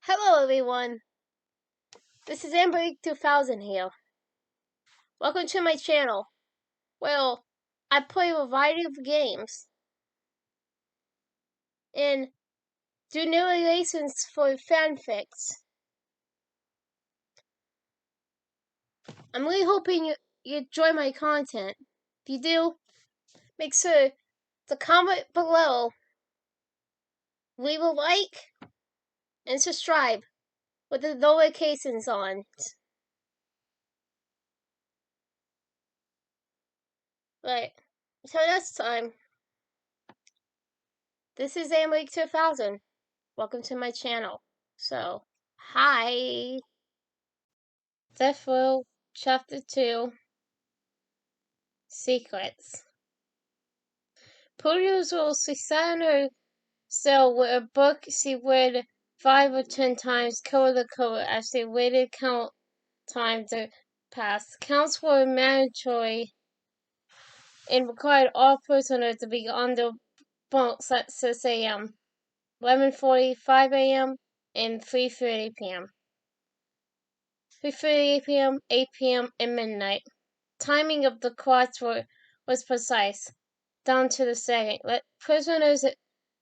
Hello everyone, this is AmberAnkNA here. Welcome to my channel. Well, I play a variety of games and do narrations for fanfics. I'm really hoping you enjoy my content. If you do, make sure to comment below, leave a like, and subscribe with the notifications on. Right, so next time, this is AmberAnkNA. Welcome to my channel. So, hi! Death Row, Chapter 2, Secrets. Produce will sat in her cell with a book she read 5 or 10 times cover to cover as she waited count time to pass. Counts were mandatory and required all prisoners to be on their bunks at 6 a.m., 11:45 a.m., and 3:30 p.m. 3:30 p.m., 8 p.m., and midnight. Timing of the clocks was precise, down to the second. Prisoners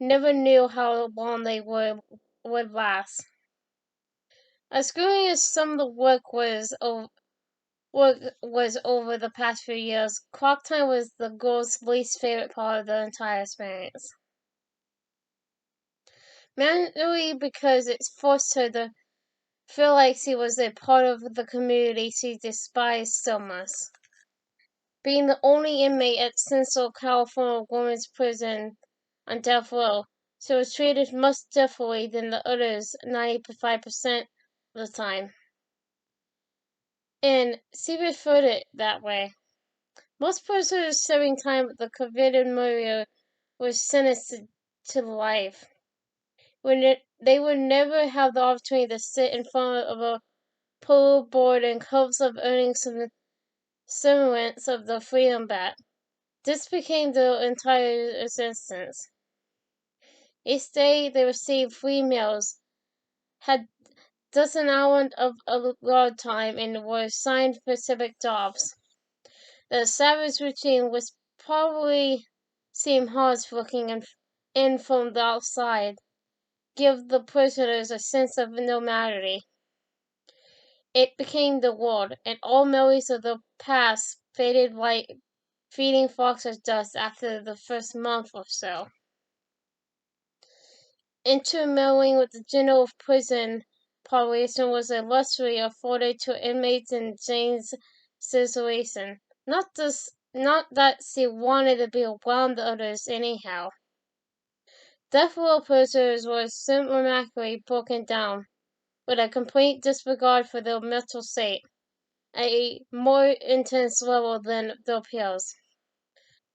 never knew how long they would last. As grueling as some of the work was over the past few years, clock time was the girl's least favorite part of the entire experience. Mainly because it forced her to feel like she was a part of the community she despised so much. Being the only inmate at Central California Women's Prison on death row, she was treated much differently than the others 95% of the time. And she preferred it that way. Most prisoners serving time at the convicted murderer were sentenced to life. They would never have the opportunity to sit in front of a parole board in hopes of earning some semblance of the freedom back. This became their entire existence. Each day they received 3 meals, had dozen hours of guard time, and were assigned specific jobs. The savage routine, which probably seemed harsh looking in from the outside, gave the prisoners a sense of normality. It became the world, and all memories of the past faded like feeding foxes dust after the first month or so. Intermingling with the general prison population was a luxury afforded to inmates in Jane's situation. Not that she wanted to be around the others anyhow. Death row prisoners were systematically broken down, with a complete disregard for their mental state, at a more intense level than their peers.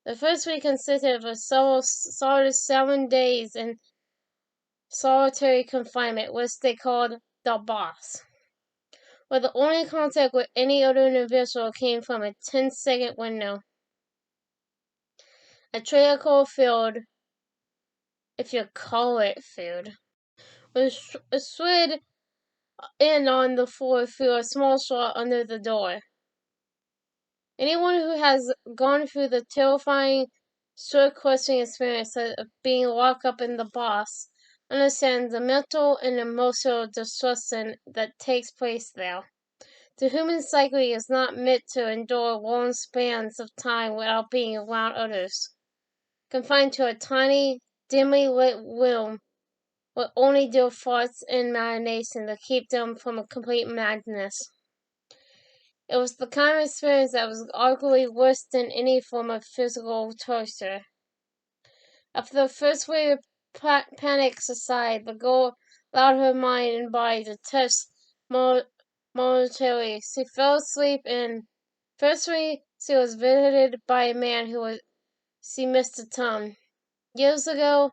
The first week consisted of a solid 7 days in solitary confinement, which they called the boss, where the only contact with any other individual came from a 10-second window. A triangle field, if you call it food, was slid in on the floor through a small slot under the door. Anyone who has gone through the terrifying, soul-crushing experience of being locked up in the boss understands the mental and emotional destruction that takes place there. The human psyche is not meant to endure long spans of time without being around others, confined to a tiny, dimly lit room with only their thoughts and imagination to keep them from a complete madness. It was the kind of experience that was arguably worse than any form of physical torture. After the first wave of panic subsided, the girl allowed her mind and body to test momentarily. She fell asleep, and firstly she was visited by a man she missed a ton. Years ago,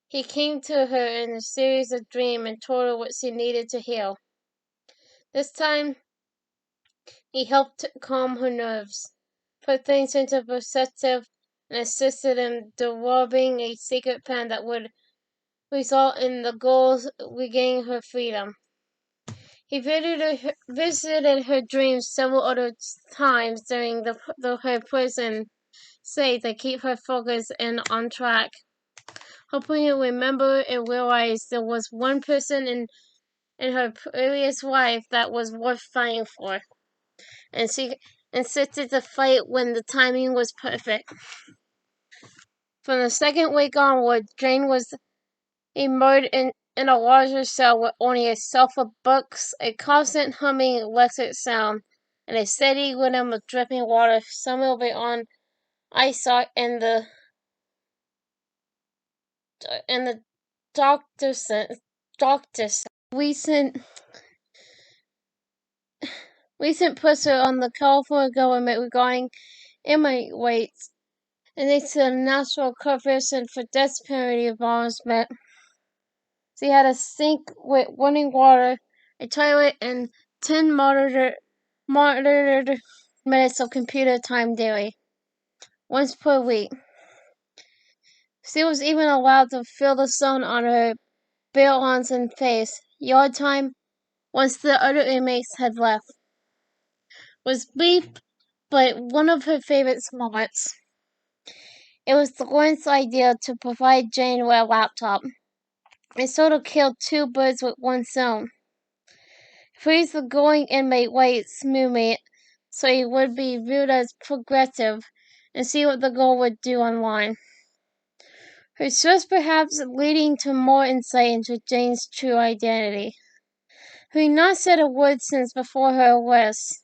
he came to her in a series of dreams and told her what she needed to heal. This time, he helped calm her nerves, put things into perspective, and assisted in developing a secret plan that would result in the girls regaining her freedom. He visited her dreams several other times during her prison stay to keep her focused and on track, helping her remember and realize there was one person in her previous life that was worth fighting for, and she insisted to fight when the timing was perfect. From the second week onward, Jane was immersed in a larger cell with only a shelf of books, a constant humming electric sound, and a steady rhythm of dripping water somewhere on eyesight and the doctor's recent pressure on the California government regarding inmate weights and its national coefficient for death penalty involvement. She had a sink with running water, a toilet, and 10 monitored minutes of computer time daily, once per week. She was even allowed to feel the sun on her bare arms and face. Yard time, once the other inmates had left, was brief, but one of her favorite moments. It was Lauren's idea to provide Jane with a laptop, and sort of kill two birds with one stone. Freeze the going inmate weights movement so he would be viewed as progressive and see what the girl would do online. Her source perhaps leading to more insight into Jane's true identity, who had not said a word since before her arrest.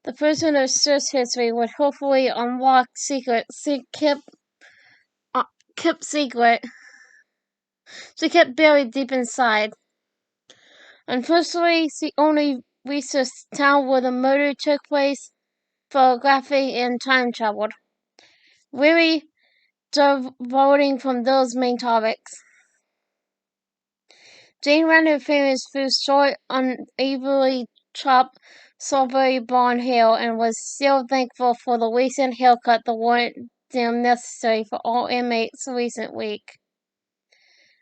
The person her search history would hopefully unlock secrets she kept secret. She kept buried deep inside. Unfortunately, she only reached the town where the murder took place, photography, and time traveled, really diverting from those main topics. Jane ran her fingers through short, unevenly chopped, silvery blonde hair and was still thankful for the recent haircut that weren't deemed necessary for all inmates recent week.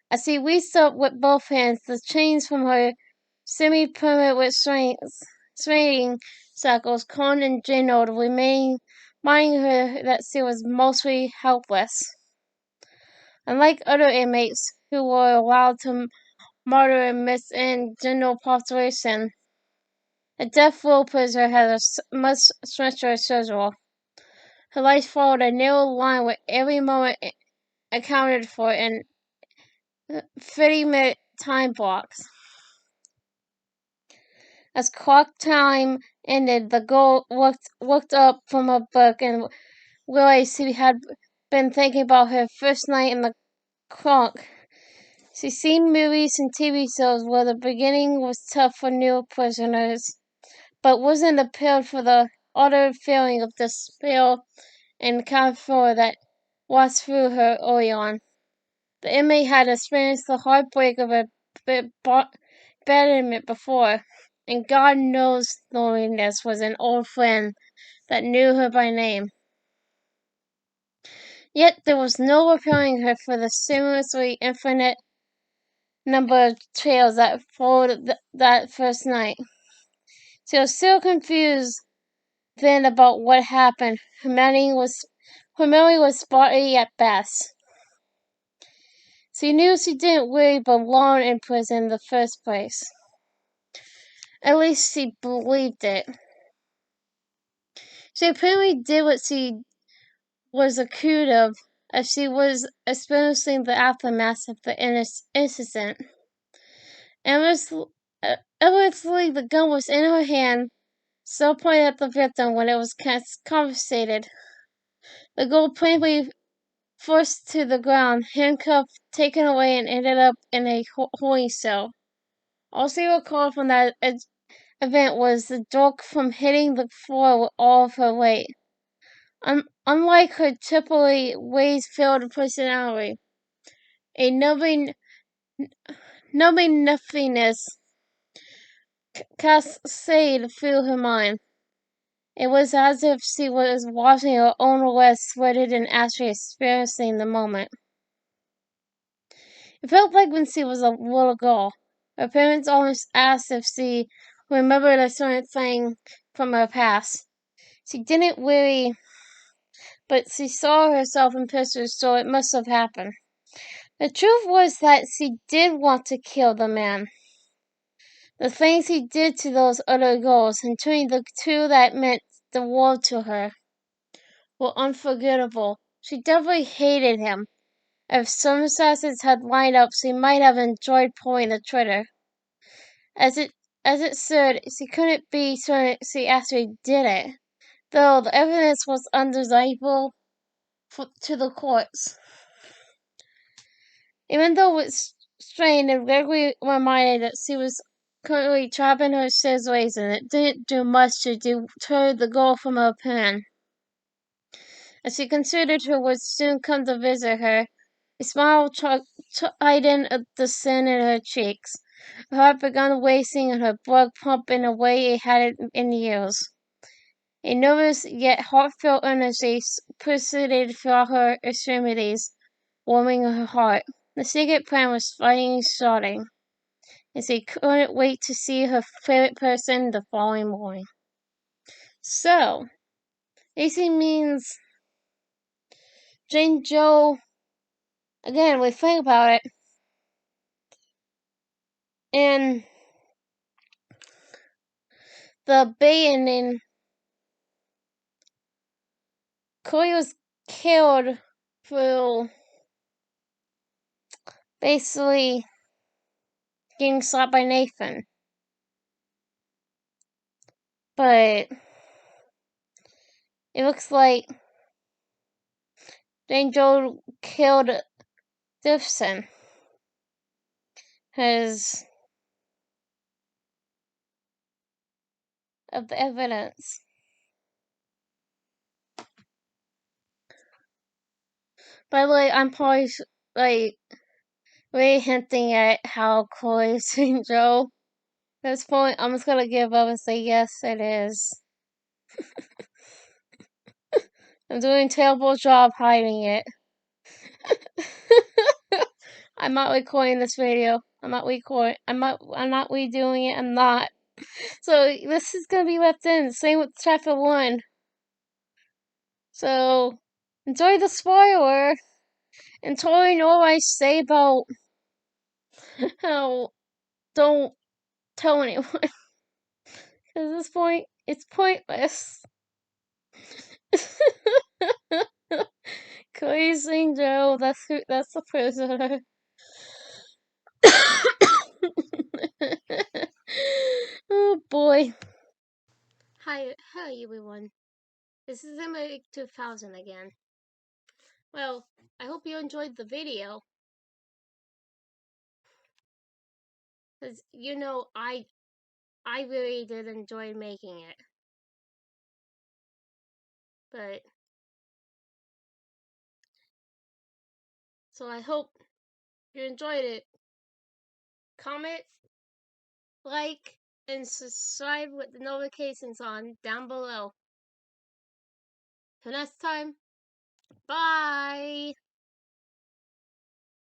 As she reached up with both hands, the chains from her semi-permanent restraining shackles conned and jingled, reminding her that she was mostly helpless. Unlike other inmates who were allowed to murder and miss in general population, a death row prisoner had a much stricter schedule. Her life followed a narrow line with every moment accounted for in 30-minute time blocks. As clock time ended, the girl looked up from her book and realized she had been thinking about her first night in the clock. She'd seen movies and TV shows where the beginning was tough for new prisoners, but wasn't prepared for the utter feeling of despair and campfire that washed through her early on. The inmate had experienced the heartbreak of abandonment before, and God knows loneliness was an old friend that knew her by name. Yet there was no preparing her for the seamlessly infinite number of trails that followed that first night. She was still confused then about what happened. Her memory was spotty at best. She knew she didn't really belong in prison in the first place. At least she believed it. She apparently did what she was accused of, as she was experiencing the aftermath of the incident. Evidently, the gun was in her hand, still pointed at the victim when it was confiscated. The girl promptly forced to the ground, handcuffed, taken away, and ended up in a holding cell. All she recalled from that event was the jolt from hitting the floor with all of her weight. Unlike her typically rage-filled personality, a numbing nothingness cascaded through her mind. It was as if she was watching her own arrest rather than actually experiencing the moment. It felt like when she was a little girl. Her parents always asked if she remembered a certain thing from her past. She didn't really, but she saw herself in pictures, so it must have happened. The truth was that she did want to kill the man. The things he did to those other girls, including the two that meant the world to her, were unforgettable. She definitely hated him. If circumstances had lined up, she might have enjoyed pulling the trigger. As it stood, she couldn't be certain she actually did it, though the evidence was undeniable to the courts. Even though it's strained and regularly reminded that she was currently trapped in her sister's ways, and it didn't do much to deter the girl from her plan. As she considered who would soon come to visit her, a smile tightened the sin in her cheeks. Her heart began racing and her blood pumped in a way it hadn't in years. A nervous yet heartfelt energy pulsated through her extremities, warming her heart. The secret plan was finally starting, and she couldn't wait to see her favorite person the following morning. So, AC means Jane Joe. Again, we think about it, and the beginning, Chloe was killed through basically getting slapped by Nathan. But it looks like Jane Joe killed Gibson because of the evidence. By the way, I'm probably really hinting at how Chloe's Jane Joe. At this point, I'm just gonna give up and say yes, it is. I'm doing a terrible job hiding it. I'm not recording this video. I'm not redoing it. I'm not. So this is gonna be left in. Same with chapter 1. So enjoy the spoiler. And totally know what I say about how don't tell anyone. Because at this point, it's pointless. Crazy Joe, that's the prisoner. Oh boy. Hi everyone. This is Emma 2000 again. Well, I hope you enjoyed the video. Because, I really did enjoy making it. But, so I hope you enjoyed it. Comment, like, and subscribe with the notifications on down below. Till next time, bye!